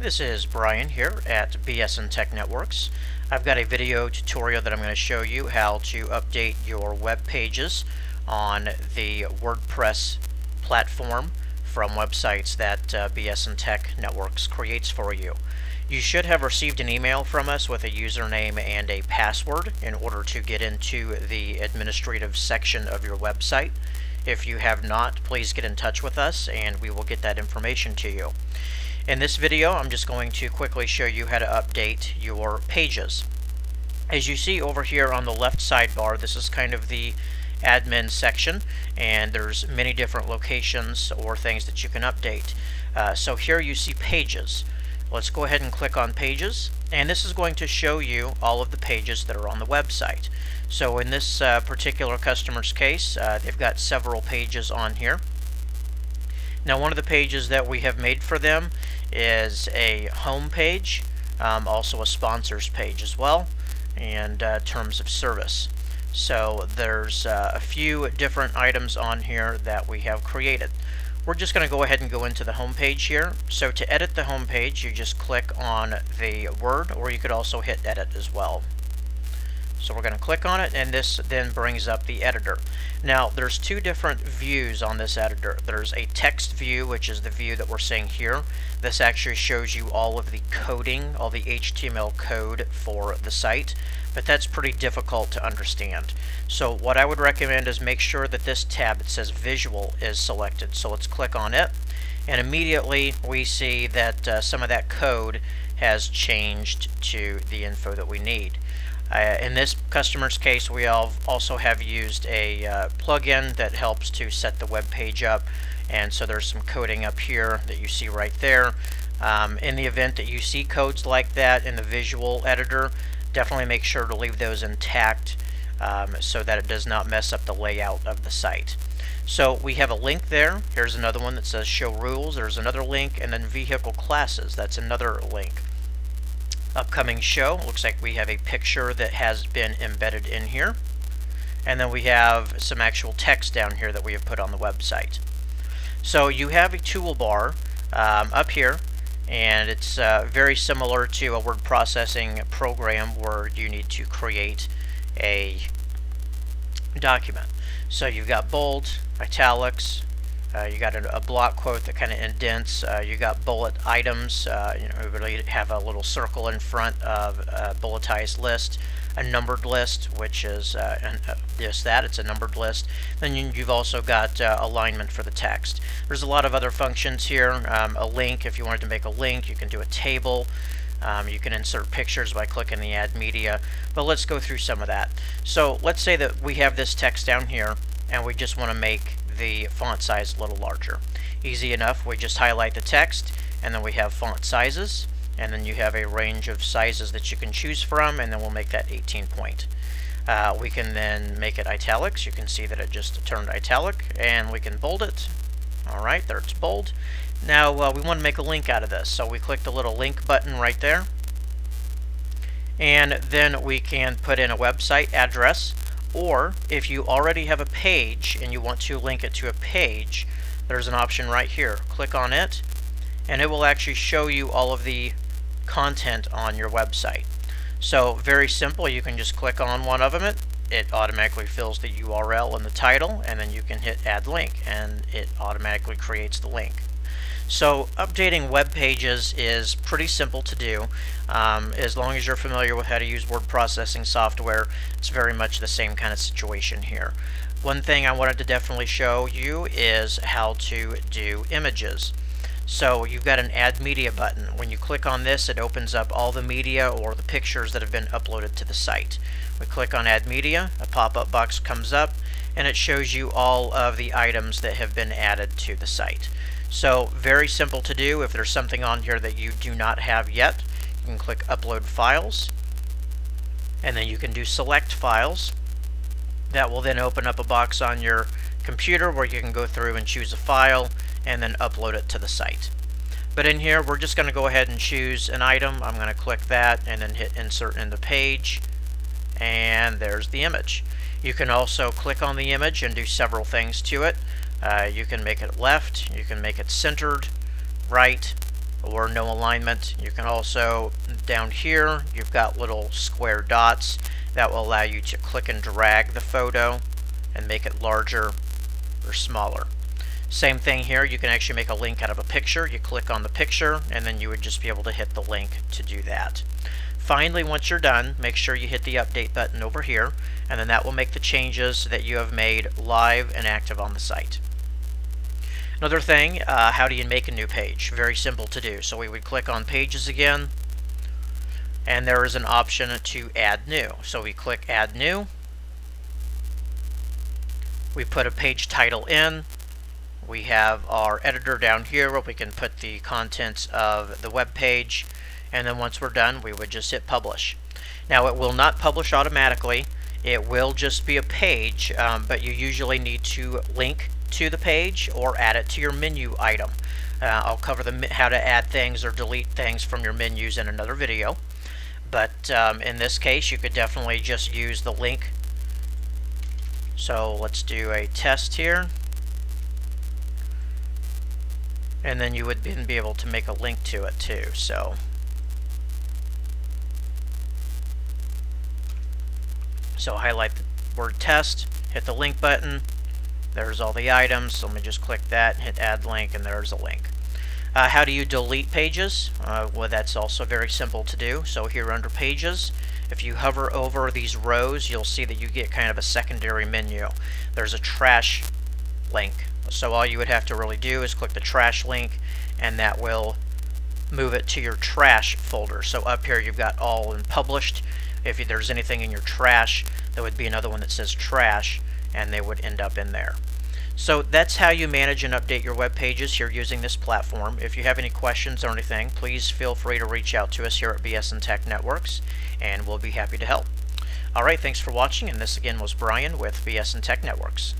This is Brian here at BSN Tech Networks. I've got a video tutorial that I'm going to show you how to update your web pages on the WordPress platform from websites that BSN Tech Networks creates for you. You should have received an email from us with a username and a password in order to get into the administrative section of your website. If you have not, please get in touch with us and we will get that information to you. In this video, I'm just going to quickly show you how to update your pages. As you see over here on the left sidebar, this is kind of the admin section, and there's many different locations or things that you can update. So here you see pages. Let's go ahead and click on pages, and this is going to show you all of the pages that are on the website. So in this particular customer's case, they've got several pages on here. Now, one of the pages that we have made for them is a home page, also a sponsors page as well, and terms of service. So there's a few different items on here that we have created. We're just going to go ahead and go into the home page here. So to edit the home page, you just click on the word, or you could also hit edit as well. So we're going to click on it, and this then brings up the editor. Now, there's two different views on this editor. There's a text view, which is the view that we're seeing here. This actually shows you all of the coding, all the HTML code for the site, but that's pretty difficult to understand. So what I would recommend is make sure that this tab that says visual is selected. So let's click on it, and immediately we see that some of that code has changed to the info that we need. In this customer's case, we also have used a plugin that helps to set the web page up, and so there's some coding up here that you see right there. In the event that you see codes like that in the visual editor, definitely make sure to leave those intact so that it does not mess up the layout of the site. So we have a link there. Here's another one that says show rules. There's another link, and then vehicle classes. That's another link. Upcoming show, looks like we have a picture that has been embedded in here, and then we have some actual text down here that we have put on the website. So you have a toolbar up here, and it's very similar to a word processing program where you need to create a document. So you've got bold, italics, you got a block quote that kind of indents. You got bullet items. We really have a little circle in front of a bulletized list, a numbered list, which is just that. It's a numbered list. Then you've also got alignment for the text. There's a lot of other functions here. A link, if you wanted to make a link, you can do a table. You can insert pictures by clicking the Add Media. But let's go through some of that. So let's say that we have this text down here, and we just want to make the font size a little larger. Easy enough. We just highlight the text, and then we have font sizes, and then you have a range of sizes that you can choose from, and then we'll make that 18 point. We can then make it italics. You can see that it just turned italic, and we can bold it. Alright, there it's bold. Now we want to make a link out of this, so we click the little link button right there, and then we can put in a website address. Or if you already have a page and you want to link it to a page, there's an option right here. Click on it, and it will actually show you all of the content on your website. So very simple. You can just click on one of them. It automatically fills the URL and the title, and then you can hit add link, and it automatically creates the link. So updating web pages is pretty simple to do. As long as you're familiar with how to use word processing software, it's very much the same kind of situation here. One thing I wanted to definitely show you is how to do images. So you've got an Add Media button. When you click on this, it opens up all the media or the pictures that have been uploaded to the site. We click on Add Media, a pop-up box comes up, and it shows you all of the items that have been added to the site. So very simple to do. If there's something on here that you do not have yet, you can click Upload Files, and then you can do Select Files. That will then open up a box on your computer where you can go through and choose a file and then upload it to the site. But in here, we're just going to go ahead and choose an item. I'm going to click that and then hit Insert in the page, and there's the image. You can also click on the image and do several things to it. You can make it left, you can make it centered, right, or no alignment. You can also, down here, you've got little square dots that will allow you to click and drag the photo and make it larger or smaller. Same thing here, you can actually make a link out of a picture. You click on the picture and then you would just be able to hit the link to do that. Finally, once you're done, make sure you hit the update button over here, and then that will make the changes that you have made live and active on the site. Another thing, how do you make a new page? Very simple to do. So we would click on Pages again, and there is an option to add new. So we click Add New. We put a page title in. We have our editor down here where we can put the contents of the web page, and then once we're done, we would just hit Publish. Now, it will not publish automatically. It will just be a page, but you usually need to link to the page or add it to your menu item. I'll cover how to add things or delete things from your menus in another video, but in this case, you could definitely just use the link. So let's do a test here. And then you would then be able to make a link to it too. So highlight the word test, hit the link button. There's all the items. So let me just click that, hit add link, and there's a link. How do you delete pages? Well, that's also very simple to do. So here under Pages, if you hover over these rows, you'll see that you get kind of a secondary menu. There's a trash link. So all you would have to really do is click the trash link, and that will move it to your trash folder. So up here you've got all in published. If there's anything in your trash, there would be another one that says trash, and they would end up in there. So that's how you manage and update your web pages here using this platform. If you have any questions or anything, please feel free to reach out to us here at BSN Tech Networks, and we'll be happy to help. Alright, thanks for watching, and this again was Brian with BSN Tech Networks.